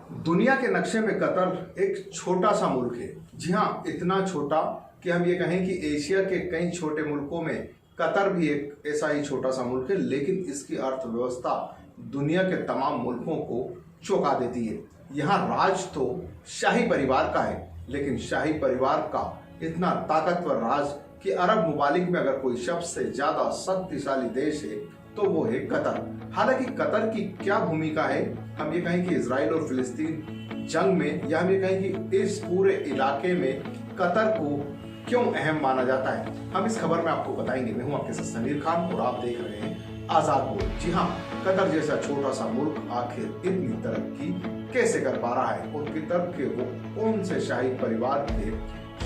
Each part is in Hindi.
दुनिया के नक्शे में कतर एक छोटा सा मुल्क है। जी हाँ, इतना छोटा कि हम ये कहें कि एशिया के कई छोटे मुल्कों में कतर भी एक ऐसा ही छोटा सा मुल्क है, लेकिन इसकी अर्थव्यवस्था दुनिया के तमाम मुल्कों को चौंका देती है। यहाँ राज तो शाही परिवार का है, लेकिन शाही परिवार का इतना ताकतवर राज कि अरब मुमालिक में अगर कोई सबसे ज्यादा शक्तिशाली देश है तो वो है कतर। हालांकि कतर की क्या भूमिका है, हम ये कहें कि इजराइल और फिलिस्तीन जंग में, या हम ये कहें कि इस पूरे इलाके में कतर को क्यों अहम माना जाता है, हम इस खबर में आपको बताएंगे। मैं हूं आपके साथ समीर खान और आप देख रहे हैं आजाद बोर्ड। जी हाँ, कतर जैसा छोटा सा मुल्क आखिर इतनी तरक्की कैसे कर पा रहा है, और कतर के वो कौन से शाही परिवार के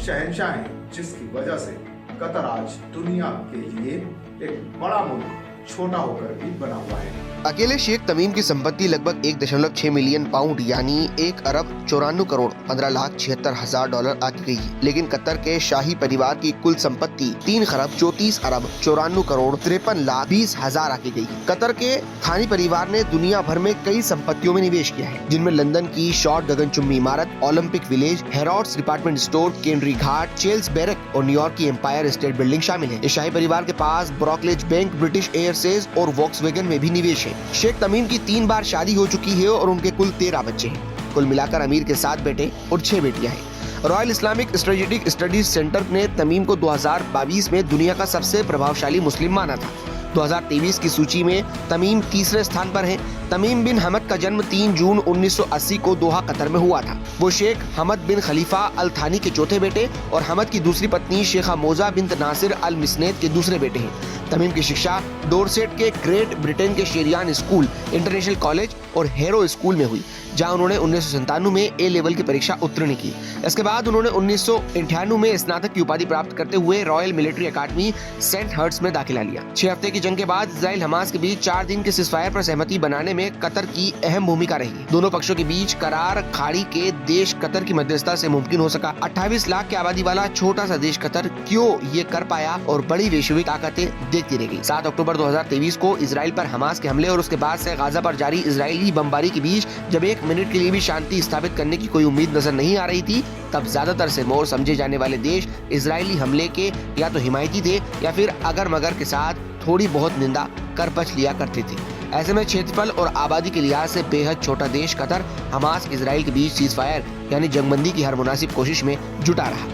शहंशाह हैं जिसकी वजह से कतर आज दुनिया के लिए एक बड़ा मुल्क छोटा होकर भी बना हुआ है। अकेले शेख तमीम की संपत्ति लगभग 1.6 मिलियन पाउंड यानी 1,94,15,76,000 आती गई है। लेकिन कतर के शाही परिवार की कुल संपत्ति 3,34,94,53,20,000 आती गई। कतर के थानी परिवार ने दुनिया भर में कई संपत्तियों में निवेश किया है, जिनमें लंदन की शॉर्ट गगनचुंबी इमारत, Olympic Village, Harrods department store, Canary घाट, चेल्स बैरक और न्यूयॉर्क की एम्पायर स्टेट बिल्डिंग शामिल है। इस शाही परिवार के पास ब्रोकलेज बैंक, ब्रिटिश एयरसेज और वॉक्सवैगन में भी निवेश है। शेख तमीम की 3 बार शादी हो चुकी है और उनके कुल 13 बच्चे हैं। कुल मिलाकर अमीर के 7 बेटे और 6 बेटियां हैं। Royal Islamic strategic studies centre ने तमीम को 2022 में दुनिया का सबसे प्रभावशाली मुस्लिम माना था। 2023 की सूची में तमीम तीसरे स्थान पर हैं। तमीम बिन हमद का जन्म 3 जून 1980 को दोहा कतर में हुआ था। वो शेख हमद बिन खलीफा अल थानी के चौथे बेटे और हमद की दूसरी पत्नी शेखा मोजा बिन्त नासिर अल मिस्नेत के दूसरे बेटे हैं। तमीम की शिक्षा डोरसेट के ग्रेट ब्रिटेन के शेरियान स्कूल, इंटरनेशनल कॉलेज और हेरो स्कूल में हुई, जहां उन्होंने 1997 में ए लेवल की परीक्षा उत्तीर्ण की। इसके बाद उन्होंने 1998 में स्नातक की उपाधि प्राप्त करते हुए रॉयल मिलिट्री अकादमी सेंट हर्ट्स में दाखिला लिया। 6 हफ्ते की जंग के बाद इजराइल हमास के बीच 4 दिन के सीज़फायर पर सहमति बनाने में कतर की अहम भूमिका रही। दोनों पक्षों के बीच करार खाड़ी के देश कतर की मध्यस्थता से मुमकिन हो सका। 28 लाख की आबादी वाला छोटा सा देश कतर क्यों ये कर पाया और बड़ी वैश्विक ताकतें देखती रह गई। 7 अक्टूबर 2023 को इजराइल पर हमास के हमले और उसके बाद से गाजा पर जारी इजरायली बमबारी के बीच जब 1 मिनट के लिए भी शांति स्थापित करने की कोई उम्मीद नजर नहीं आ रही थी, तब ज्यादातर से मोर समझे जाने वाले देश इजरायली हमले के या तो हिमायती थे या फिर अगर मगर के साथ थोड़ी बहुत निंदा कर पच लिया करते थे। ऐसे में क्षेत्रफल और आबादी के लिहाज से बेहद छोटा देश कतर हमास इजराइल के बीच सीज़फायर यानी जंगबंदी की हर मुनासिब कोशिश में जुटा रहा।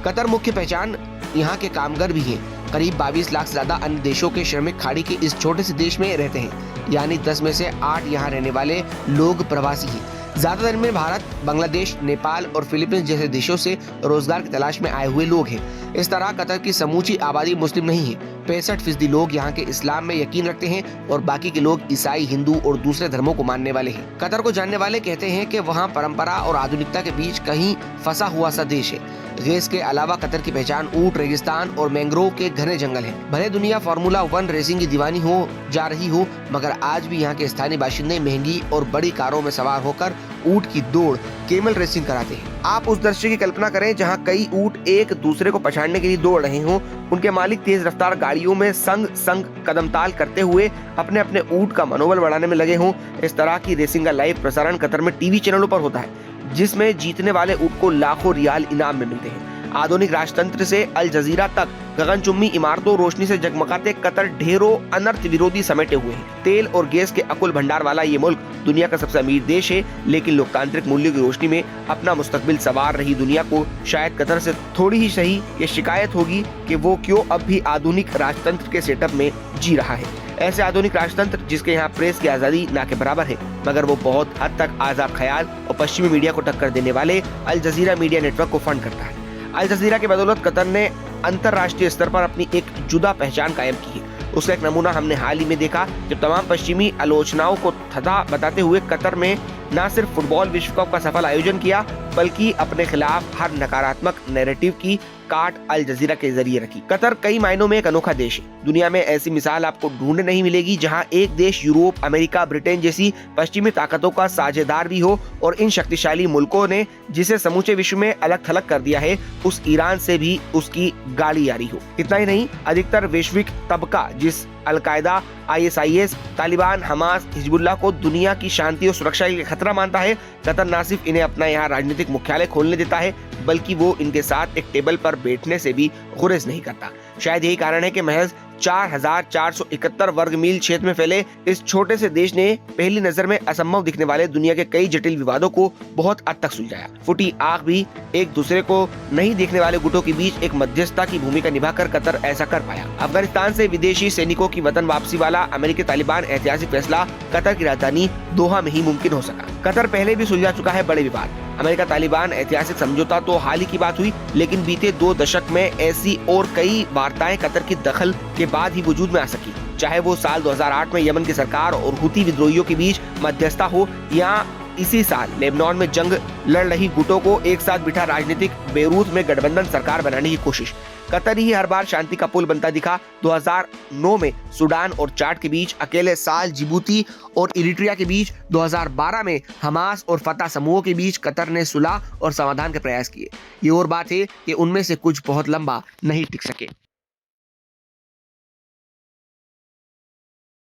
कतर मुख्य पहचान यहाँ के कामगार भी हैं। करीब 22 लाख से ज्यादा अन्य देशों के श्रमिक खाड़ी के इस छोटे से देश में रहते हैं, यानी 10 में से 8 यहाँ रहने वाले लोग प्रवासी हैं। ज्यादातर में भारत, बांग्लादेश, नेपाल और फिलीपींस जैसे देशों से रोजगार की तलाश में आए हुए लोग हैं। इस तरह कतर की समूची आबादी मुस्लिम नहीं है। 65% लोग यहाँ के इस्लाम में यकीन रखते हैं और बाकी के लोग ईसाई, हिंदू और दूसरे धर्मों को मानने वाले हैं। कतर को जानने वाले कहते हैं कि वहाँ परंपरा और आधुनिकता के बीच कहीं फंसा हुआ सा देश है। गैस के अलावा कतर की पहचान ऊंट, रेगिस्तान और मैंग्रोव के घने जंगल हैं। भले दुनिया फार्मूला 1 रेसिंग की दीवानी हो जा रही हो, मगर आज भी यहाँ के स्थानीय बाशिंदे महंगी और बड़ी कारों में सवार होकर ऊंट की दौड़, केमल रेसिंग कराते हैं। आप उस दृश्य की कल्पना करें जहाँ कई ऊंट एक दूसरे को पछाड़ने के लिए दौड़ रहे हों। उनके मालिक तेज रफ्तार गाड़ियों में संग संग कदमताल करते हुए अपने अपने ऊंट का मनोबल बढ़ाने में लगे हों। इस तरह की रेसिंग का लाइव प्रसारण कतर में टीवी चैनलों पर होता है, जिसमें जीतने वाले ऊंट को लाखों रियाल इनाम में मिलते हैं। आधुनिक राजतंत्र से अल जजीरा तक गगनचुंबी इमारतों रोशनी से जगमगाते कतर ढेरों अनर्थ विरोधी समेटे हुए हैं। तेल और गैस के अकुल भंडार वाला ये मुल्क दुनिया का सबसे अमीर देश है, लेकिन लोकतांत्रिक मूल्यों की रोशनी में अपना मुस्तकबिल संवार रही दुनिया को शायद कतर से थोड़ी ही सही ये शिकायत होगी कि वो क्यों अब भी आधुनिक राजतंत्र के सेटअप में जी रहा है। ऐसे आधुनिक राजतंत्र जिसके यहाँ प्रेस की आजादी ना के बराबर है, मगर वो बहुत हद तक आजाद ख्याल और पश्चिमी मीडिया को टक्कर देने वाले अल जजीरा मीडिया नेटवर्क को फंड करता है। अल जजीरा की बदौलत कतर ने अंतर्राष्ट्रीय स्तर पर अपनी एक जुदा पहचान कायम की है। उसका एक नमूना हमने हाल ही में देखा, जब तमाम पश्चिमी आलोचनाओं को थता बताते हुए कतर में न सिर्फ फुटबॉल विश्व कप का सफल आयोजन किया, बल्कि अपने खिलाफ हर नकारात्मक नैरेटिव की काट अल जजीरा के जरिए रखी। कतर कई मायनों में एक अनोखा देश है। दुनिया में ऐसी मिसाल आपको ढूंढने नहीं मिलेगी जहां एक देश यूरोप, अमेरिका, ब्रिटेन जैसी पश्चिमी ताकतों का साझेदार भी हो और इन शक्तिशाली मुल्कों ने जिसे समूचे विश्व में अलग थलग कर दिया है, उस ईरान से भी उसकी गाड़ी यारी हो। इतना ही नहीं, अधिकतर वैश्विक तबका जिस al Qaeda, ISIS, Taliban, Hamas, Hezbollah को दुनिया की शांति और सुरक्षा के लिए खतरा मानता है, कतर न सिर्फ इन्हें अपना यहाँ राजनीतिक मुख्यालय खोलने देता है, बल्कि वो इनके साथ एक टेबल पर बैठने से भी गुरेज नहीं करता। शायद यही कारण है कि महज 4,471 वर्ग मील क्षेत्र में फैले इस छोटे से देश ने पहली नजर में असंभव दिखने वाले दुनिया के कई जटिल विवादों को बहुत हद तक सुलझाया। फूटी आंख भी एक दूसरे को नहीं देखने वाले गुटों के बीच एक मध्यस्थता की भूमिका निभाकर कतर ऐसा कर पाया। अफगानिस्तान से विदेशी सैनिकों की वतन वापसी वाला अमेरिकी तालिबान ऐतिहासिक फैसला कतर की राजधानी दोहा में ही मुमकिन हो सका। कतर पहले भी सुलझा चुका है बड़े विवाद। अमेरिका तालिबान ऐतिहासिक समझौता तो हाल ही की बात हुई, लेकिन बीते 2 दशक में ऐसी और कई वार्ताएं कतर की दखल के बाद ही वजूद में आ सकी। चाहे वो साल 2008 में यमन की सरकार और हुती विद्रोहियों के बीच मध्यस्थता हो, या इसी साल लेबनान में जंग लड़ रही गुटों को एक साथ बिठा राजनीतिक बेरूत में गठबंधन सरकार बनाने की कोशिश। कतर ही हर बार शांति का पुल बनता दिखा। 2009 में सूडान और चाड के बीच अकेले साल, जिबूती और इरिट्रिया के बीच, 2012 में हमास और फतह समूहों के बीच कतर ने सुलह और समाधान के प्रयास किए। ये और बात है कि उनमें से कुछ बहुत लंबा नहीं टिक सके।